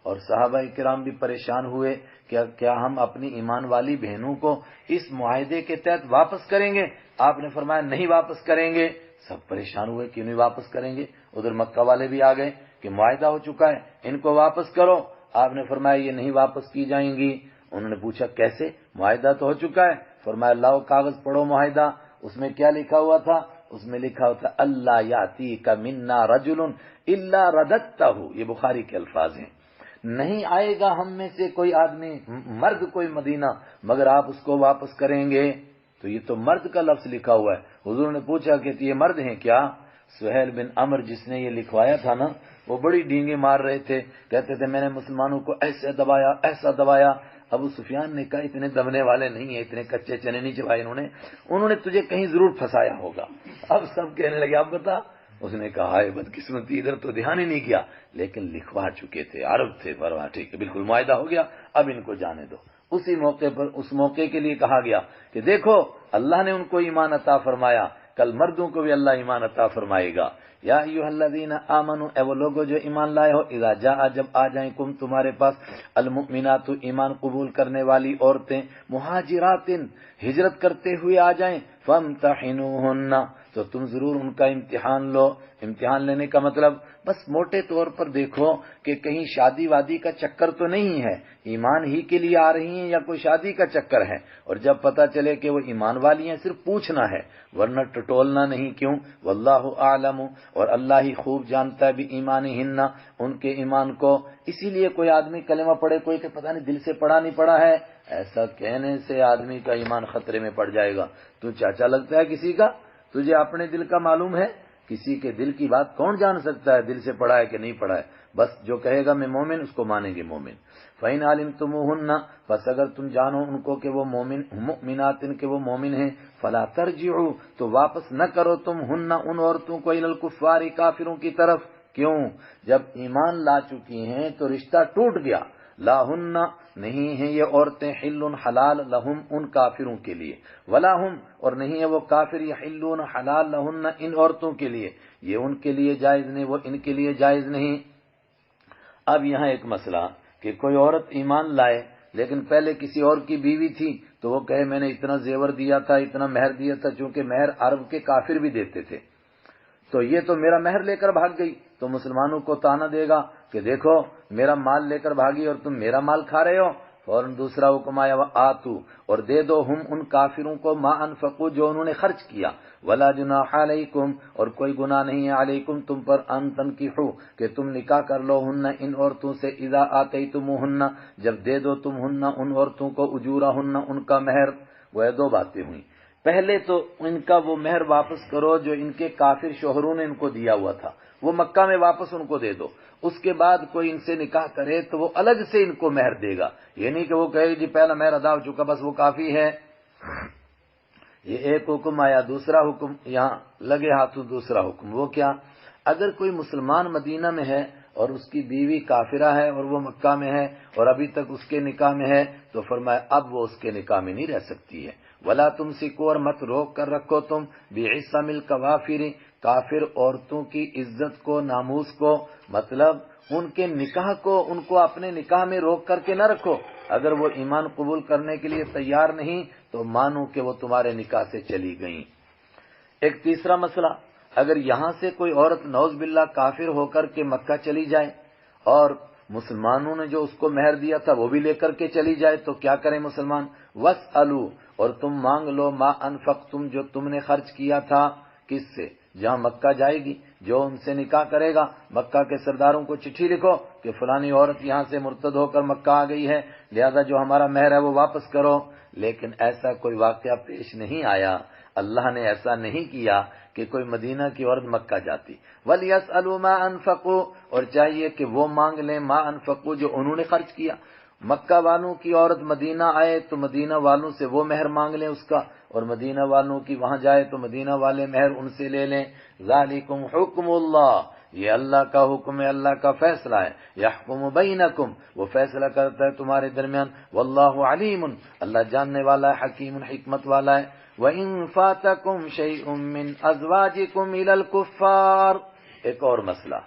اور صحابہ کرام بھی پریشان ہوئے کہ کیا ہم اپنی ایمان والی بہنوں کو اس معاہدے کے تحت واپس کریں گے؟ آپ نے فرمایا نہیں واپس کریں گے۔ سب پریشان ہوئے کیوں نہیں واپس کریں گے؟ ادھر مکہ والے بھی آ گئے کہ معاہدہ ہو چکا ہے، ان کو واپس کرو۔ آپ نے فرمایا یہ نہیں واپس کی جائیں گی۔ انہوں نے پوچھا کیسے؟ معاہدہ تو ہو چکا ہے۔ فرمایا لاؤ کاغذ پڑھو معاہدہ۔ اس میں کیا لکھا ہوا تھا؟ اس میں لکھا ہوا تھا اللہ یاتیک منا رجل الا رددتہ، یہ بخاری کے الفاظ ہیں، نہیں آئے گا ہم میں سے کوئی آدمی مرد کوئی مدینہ مگر آپ اس کو واپس کریں گے۔ تو یہ تو مرد کا لفظ لکھا ہوا ہے۔ حضور نے پوچھا کہ یہ مرد ہیں کیا؟ سہیل بن عمر جس نے یہ لکھوایا تھا نا، وہ بڑی ڈینگیں مار رہے تھے، کہتے تھے میں نے مسلمانوں کو ایسے دبایا ایسا دبایا۔ ابو سفیان نے کہا اتنے دبنے والے نہیں ہیں، اتنے کچے چنے نہیں چبائے انہوں نے تجھے کہیں ضرور پھنسایا ہوگا۔ اب سب کہنے لگے آپ بتا۔ اس نے کہا ہائے بدقسمتی، ادھر تو دھیان ہی نہیں کیا، لیکن لکھوا چکے تھے، عرب تھے۔ فرمایا ٹھیک ہے، بالکل معاہدہ ہو گیا، اب ان کو جانے دو۔ اسی موقع پر اس موقع کے لیے کہا گیا کہ دیکھو اللہ نے ان کو ایمان عطا فرمایا، کل مردوں کو بھی اللہ ایمان عطا فرمائے گا۔ یا ایھا الذین آمنوا، اے وہ لوگوں جو ایمان لائے ہو، اذا جاء، جب آ جائیں کم تمہارے پاس، المؤمنات، ایمان قبول کرنے والی عورتیں، مہاجرات، ہجرت کرتے ہوئے آ جائیں، فامتحنوہن، تو تم ضرور ان کا امتحان لو۔ امتحان لینے کا مطلب بس موٹے طور پر دیکھو کہ کہیں شادی وادی کا چکر تو نہیں ہے، ایمان ہی کے لیے آ رہی ہیں یا کوئی شادی کا چکر ہے، اور جب پتہ چلے کہ وہ ایمان والی ہیں صرف پوچھنا ہے، ورنہ ٹٹولنا نہیں۔ کیوں؟ واللہ اعلم، اور اللہ ہی خوب جانتا ہے بھی ایمانہن، ان کے ایمان کو۔ اسی لیے کوئی آدمی کلمہ پڑھے، کوئی کہ پتہ نہیں دل سے پڑھا نہیں پڑھا ہے، ایسا کہنے سے آدمی کا ایمان خطرے میں پڑ جائے گا۔ تو چاچا لگتا ہے کسی کا؟ تجھے اپنے دل کا معلوم ہے؟ کسی کے دل کی بات کون جان سکتا ہے، دل سے پڑھا ہے کہ نہیں پڑھا ہے؟ بس جو کہے گا میں مومن، اس کو مانیں گے مومن۔ فَإِنْ عَلِمْتُمُوهُنَّ، بس اگر تم جانو ان کو کہ وہ مومن، مؤمنات کہ وہ مومن ہیں، فَلَا تَرْجِعُوا، تو واپس نہ کرو تم ہن ان عورتوں کو إِلَى الْكُفَّارِ، کافروں کی طرف۔ کیوں؟ جب ایمان لا چکی ہیں تو رشتہ ٹوٹ گیا۔ لا ہن، نہیں ہیں یہ عورتیں، حل حلال، لہم، ان کافروں کے لیے، ولا ہم، اور نہیں ہے وہ کافر، یحلون حلال لہن، ان عورتوں کے لیے، یہ ان کے لیے جائز نہیں، وہ ان کے لیے جائز نہیں۔ اب یہاں ایک مسئلہ کہ کوئی عورت ایمان لائے لیکن پہلے کسی اور کی بیوی تھی، تو وہ کہے میں نے اتنا زیور دیا تھا، اتنا مہر دیا تھا، چونکہ مہر عرب کے کافر بھی دیتے تھے، تو یہ تو میرا مہر لے کر بھاگ گئی، تو مسلمانوں کو تانا دے گا کہ دیکھو میرا مال لے کر بھاگی اور تم میرا مال کھا رہے ہو۔ فوراً دوسرا حکم آیا، وآتوا، اور دے دو، ہم ان کافروں کو، ما انفقوا، جو انہوں نے خرچ کیا، ولا جناح علیکم، اور کوئی گناہ نہیں ہے، علیکم تم پر، ان تنکحوا، کہ تم نکاح کر لو، ہن ان عورتوں سے، اذا آتیتموہن، جب دے دو تم ہن ان عورتوں کو، اجورہن، ان کا مہر۔ وہ دو باتیں ہوئیں، پہلے تو ان کا وہ مہر واپس کرو جو ان کے کافر شوہروں نے ان کو دیا ہوا تھا، وہ مکہ میں واپس ان کو دے دو۔ اس کے بعد کوئی ان سے نکاح کرے تو وہ الگ سے ان کو مہر دے گا، یہ نہیں کہ وہ کہے جی پہلا مہر ادا ہو چکا بس وہ کافی ہے۔ یہ ایک حکم آیا۔ دوسرا حکم یہاں لگے ہاتھوں، دوسرا حکم وہ کیا؟ اگر کوئی مسلمان مدینہ میں ہے اور اس کی بیوی کافرہ ہے اور وہ مکہ میں ہے اور ابھی تک اس کے نکاح میں ہے، تو فرمایا اب وہ اس کے نکاح میں نہیں رہ سکتی ہے۔ ولا تمسکوا، اور مت روک کر رکھو تم، بعصم الکوافر، کافر عورتوں کی عزت کو، ناموس کو، مطلب ان کے نکاح کو، ان کو اپنے نکاح میں روک کر کے نہ رکھو۔ اگر وہ ایمان قبول کرنے کے لیے تیار نہیں تو مانو کہ وہ تمہارے نکاح سے چلی گئیں۔ ایک تیسرا مسئلہ، اگر یہاں سے کوئی عورت نعوذ باللہ کافر ہو کر کے مکہ چلی جائے اور مسلمانوں نے جو اس کو مہر دیا تھا وہ بھی لے کر کے چلی جائے تو کیا کریں مسلمان؟ وَاسْأَلُوا، اور تم مانگ لو، ما انفقتم، جو تم نے خرچ کیا تھا، کس سے؟ جہاں مکہ جائے گی، جو ان سے نکاح کرے گا، مکہ کے سرداروں کو چٹھی لکھو کہ فلانی عورت یہاں سے مرتد ہو کر مکہ آ گئی ہے، لہذا جو ہمارا مہر ہے وہ واپس کرو۔ لیکن ایسا کوئی واقعہ پیش نہیں آیا، اللہ نے ایسا نہیں کیا کہ کوئی مدینہ کی عورت مکہ جاتی۔ وَلْيَسْأَلُوا مَا أَنفَقُوا، اور چاہیے کہ وہ مانگ لیں، ما انفقوا، جو انہوں نے خرچ کیا۔ مکہ والوں کی عورت مدینہ آئے تو مدینہ والوں سے وہ مہر مانگ لیں اس کا، اور مدینہ والوں کی وہاں جائے تو مدینہ والے مہر ان سے لے لیں۔ ذالکم حکم اللہ، یہ اللہ کا حکم ہے، اللہ کا فیصلہ ہے۔ یحکم بینکم، وہ فیصلہ کرتا ہے تمہارے درمیان۔ واللہ علیم، اللہ جاننے والا ہے، حکیم، حکمت والا ہے۔ وَإِن فَاتَكُمْ شَيْءٌ مِّنْ أَزْوَاجِكُمْ إِلَى الْكُفَّارِ، ایک اور مسئلہ،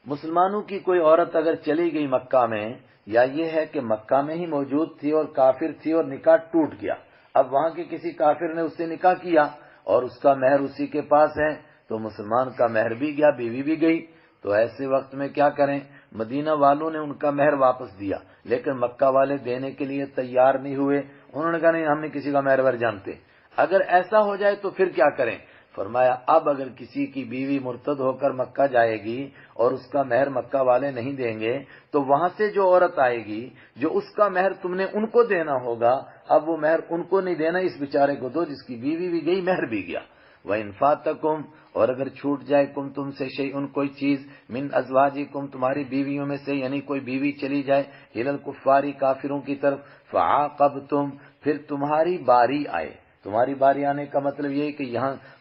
مسلمانوں کی کوئی عورت اگر چلی گئی مکہ میں، یا یہ ہے کہ مکہ میں ہی موجود تھی اور کافر تھی اور نکاح ٹوٹ گیا، اب وہاں کے کسی کافر نے اس سے نکاح کیا اور اس کا مہر اسی کے پاس ہے، تو مسلمان کا مہر بھی گیا، بیوی بھی گئی، تو ایسے وقت میں کیا کریں؟ مدینہ والوں نے ان کا مہر واپس دیا، لیکن مکہ والے دینے کے لیے تیار نہیں ہوئے، انہوں نے کہا نہیں، ہم نہیں کسی کا مہر ور جانتے۔ اگر ایسا ہو جائے تو پھر کیا کریں؟ فرمایا اب اگر کسی کی بیوی مرتد ہو کر مکہ جائے گی اور اس کا مہر مکہ والے نہیں دیں گے، تو وہاں سے جو عورت آئے گی، جو اس کا مہر تم نے ان کو دینا ہوگا، اب وہ مہر ان کو نہیں دینا، اس بیچارے کو دو جس کی بیوی بھی گئی، مہر بھی گیا۔ وَإِنْ فَاتَكُمْ، اور اگر چھوٹ جائے تم سے شیئن کوئی چیز، من ازواجکم، تمہاری بیویوں میں سے، یعنی کوئی بیوی چلی جائے، الی الکفار، کافروں کی طرف، فعاقبتم، پھر تمہاری باری آئے، تمہاری باری آنے کا مطلب یہ ہے کہ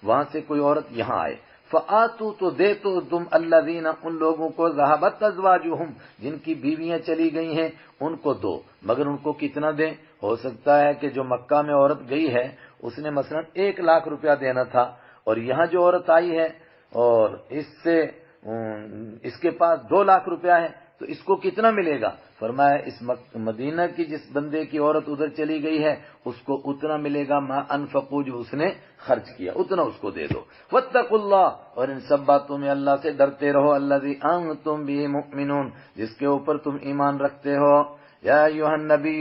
وہاں سے کوئی عورت یہاں آئے، فآتوا، تو دے تو تم الذین، ان لوگوں کو، ذہبت ازواجہم، جن کی بیویاں چلی گئی ہیں، ان کو دو، مگر ان کو کتنا دیں؟ ہو سکتا ہے کہ جو مکہ میں عورت گئی ہے اس نے مثلا 1,00,000 روپیہ دینا تھا، اور یہاں جو عورت آئی ہے اور اس کے پاس 2,00,000 روپیہ ہے، تو اس کو کتنا ملے گا؟ فرمایا اس مدینہ کی جس بندے کی عورت ادھر چلی گئی ہے اس کو اتنا ملے گا، ما انفقوا، جو اس نے خرچ کیا اتنا اس کو دے دو۔ واتقوا اللہ، اور ان سب باتوں میں اللہ سے ڈرتے رہو، الذی انتم بہ مؤمنون، جس کے اوپر تم ایمان رکھتے ہو۔ یا ایھا النبی،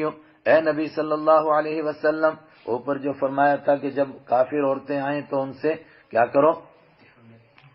اے نبی صلی اللہ علیہ وسلم، اوپر جو فرمایا تھا کہ جب کافر عورتیں آئیں تو ان سے کیا کرو؟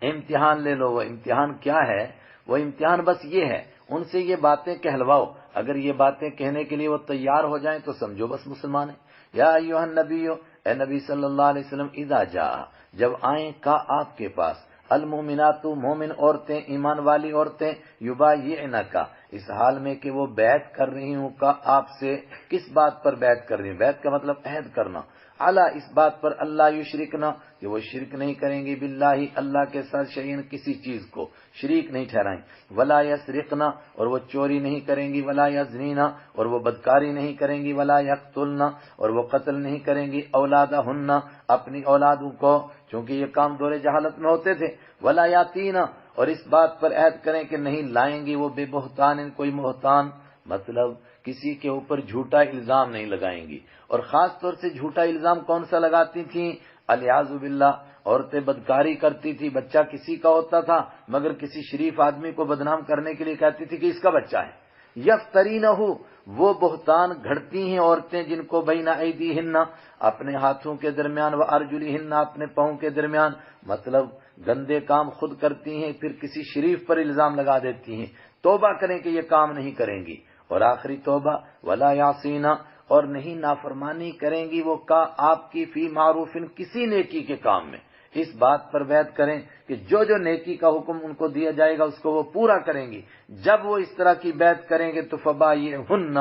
امتحان لے لو۔ وہ امتحان کیا ہے؟ وہ امتحان بس یہ ہے، ان سے یہ باتیں کہلواؤ، اگر یہ باتیں کہنے کے لیے وہ تیار ہو جائیں تو سمجھو بس مسلمان ہیں۔ یا ایھا النبی، اے نبی صلی اللہ علیہ وسلم، اذا جاء، جب آئیں کا آپ کے پاس، المؤمنات، مومن عورتیں، ایمان والی عورتیں، یبایعنک، اس حال میں کہ وہ بیعت کر رہی ہوں کا آپ سے، کس بات پر بیعت کر رہی ہوں؟ بیعت کا مطلب عہد کرنا، اعلیٰ، اس بات پر، اللہ یشرکنا، کہ وہ شرک نہیں کریں گی، باللہ، اللہ کے ساتھ، شیئن، کسی چیز کو شریک نہیں ٹھہرائیں، ولا یسرقنا، اور وہ چوری نہیں کریں گی، ولا یزنینا، اور وہ بدکاری نہیں کریں گی، ولا یقتلنا، اور وہ قتل نہیں کریں گی، اولادہن، اپنی اولادوں کو، چونکہ یہ کام دور جہالت میں ہوتے تھے، ولا یاتینا، اور اس بات پر عہد کریں کہ نہیں لائیں گی وہ بے بہتان، کوئی بہتان، مطلب کسی کے اوپر جھوٹا الزام نہیں لگائیں گی، اور خاص طور سے جھوٹا الزام کون سا لگاتی تھیں؟ الیاذ باللہ، عورتیں بدکاری کرتی تھی، بچہ کسی کا ہوتا تھا مگر کسی شریف آدمی کو بدنام کرنے کے لیے کہتی تھی کہ اس کا بچہ ہے، یفترینہ، وہ بہتان گھڑتی ہیں عورتیں جن کو بین ایدیہن، اپنے ہاتھوں کے درمیان، و ارجلہن، اپنے پاؤں کے درمیان، مطلب گندے کام خود کرتی ہیں پھر کسی شریف پر الزام لگا دیتی ہیں، توبہ کریں کہ یہ کام نہیں کریں گی، اور آخری توبہ، ولا یعصینا، اور نہیں نافرمانی کریں گی وہ کا آپ کی، فی معروف، کسی نیکی کے کام میں، اس بات پر بیعت کریں کہ جو جو نیکی کا حکم ان کو دیا جائے گا اس کو وہ پورا کریں گی۔ جب وہ اس طرح کی بیعت کریں گے تو فبایعہن،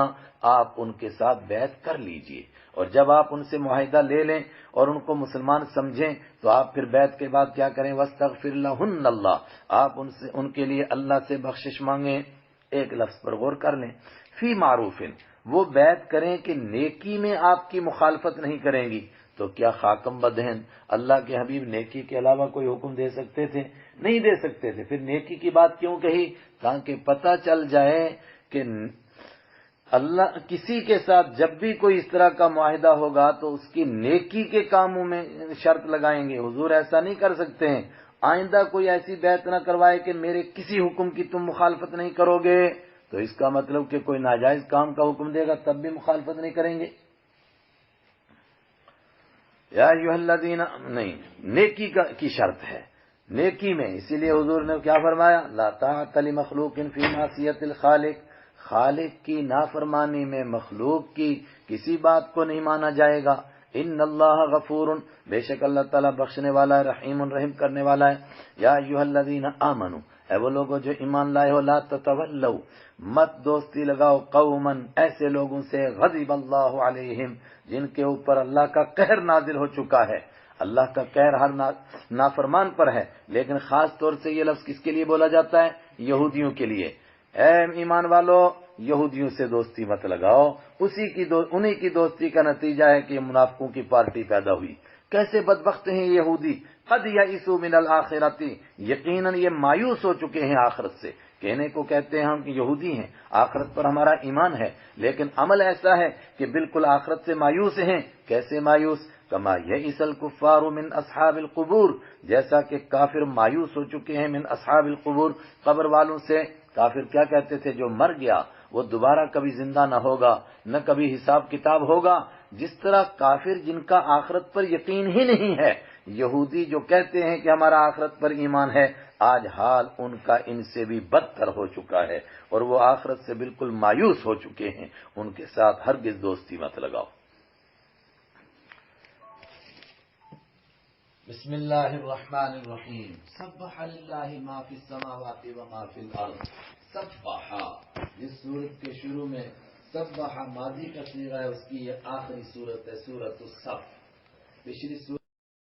آپ ان کے ساتھ بیعت کر لیجئے، اور جب آپ ان سے معاہدہ لے لیں اور ان کو مسلمان سمجھیں تو آپ پھر بیعت کے بعد کیا کریں؟ واستغفر لہن اللہ، آپ ان کے لیے اللہ سے بخشش مانگیں۔ ایک لفظ پر غور کر لیں، فی معروف، وہ بیعت کریں کہ نیکی میں آپ کی مخالفت نہیں کریں گی، تو کیا خاکم بدہن، اللہ کے حبیب نیکی کے علاوہ کوئی حکم دے سکتے تھے؟ نہیں دے سکتے تھے، پھر نیکی کی بات کیوں کہی؟ تاکہ پتہ چل جائے کہ اللہ کسی کے ساتھ جب بھی کوئی اس طرح کا معاہدہ ہوگا تو اس کی نیکی کے کاموں میں شرط لگائیں گے۔ حضور ایسا نہیں کر سکتے ہیں، آئندہ کوئی ایسی بیعت نہ کروائے کہ میرے کسی حکم کی تم مخالفت نہیں کرو گے، تو اس کا مطلب کہ کوئی ناجائز کام کا حکم دے گا تب بھی مخالفت نہیں کریں گے۔ یا ایھا الذین، نہیں، نیکی کی شرط ہے، نیکی میں، اسی لیے حضور نے کیا فرمایا؟ لا طاعۃ لمخلوق فی معصیۃ الخالق، خالق کی نافرمانی میں مخلوق کی کسی بات کو نہیں مانا جائے گا۔ ان اللہ غفور، بے شک اللہ تعالیٰ بخشنے والا ہے، رحیم، رحم کرنے والا ہے۔ یا ایھا الذین آمنوا، اے وہ لوگوں جو ایمان لائے ہو، لا تتولوا، مت دوستی لگاؤ، قوما، ایسے لوگوں سے، غضب اللہ علیہم، جن کے اوپر اللہ کا قہر نازل ہو چکا ہے۔ اللہ کا قہر ہر نافرمان پر ہے، لیکن خاص طور سے یہ لفظ کس کے لیے بولا جاتا ہے؟ یہودیوں کے لیے۔ اے ایمان والو، یہودیوں سے دوستی مت لگاؤ، انہی کی دوستی کا نتیجہ ہے کہ منافقوں کی پارٹی پیدا ہوئی۔ کیسے بدبخت ہیں یہودی قد یئسوا من الآخرۃ، یقیناً یہ مایوس ہو چکے ہیں آخرت سے۔ کہنے کو کہتے ہیں ہم کہ یہودی ہیں، آخرت پر ہمارا ایمان ہے، لیکن عمل ایسا ہے کہ بالکل آخرت سے مایوس ہیں۔ کیسے مایوس؟ کما یئس الکفار من اصحاب القبور، جیسا کہ کافر مایوس ہو چکے ہیں من اصحاب القبور، قبر والوں سے۔ کافر کیا کہتے تھے؟ جو مر گیا وہ دوبارہ کبھی زندہ نہ ہوگا، نہ کبھی حساب کتاب ہوگا۔ جس طرح کافر جن کا آخرت پر یقین ہی نہیں ہے، یہودی جو کہتے ہیں کہ ہمارا آخرت پر ایمان ہے، آج حال ان کا ان سے بھی بدتر ہو چکا ہے، اور وہ آخرت سے بالکل مایوس ہو چکے ہیں۔ ان کے ساتھ ہرگز دوستی مت لگاؤ۔ بسم اللہ الرحمن الرحیم۔ سبح للہ ما فی السماوات و ما فی الارض۔ سبح، جس سورت کے شروع میں سبح ماضی کا صیغہ ہے، اس کی یہ آخری سورت ہے، سورۃ الصف۔ پچھلی سورت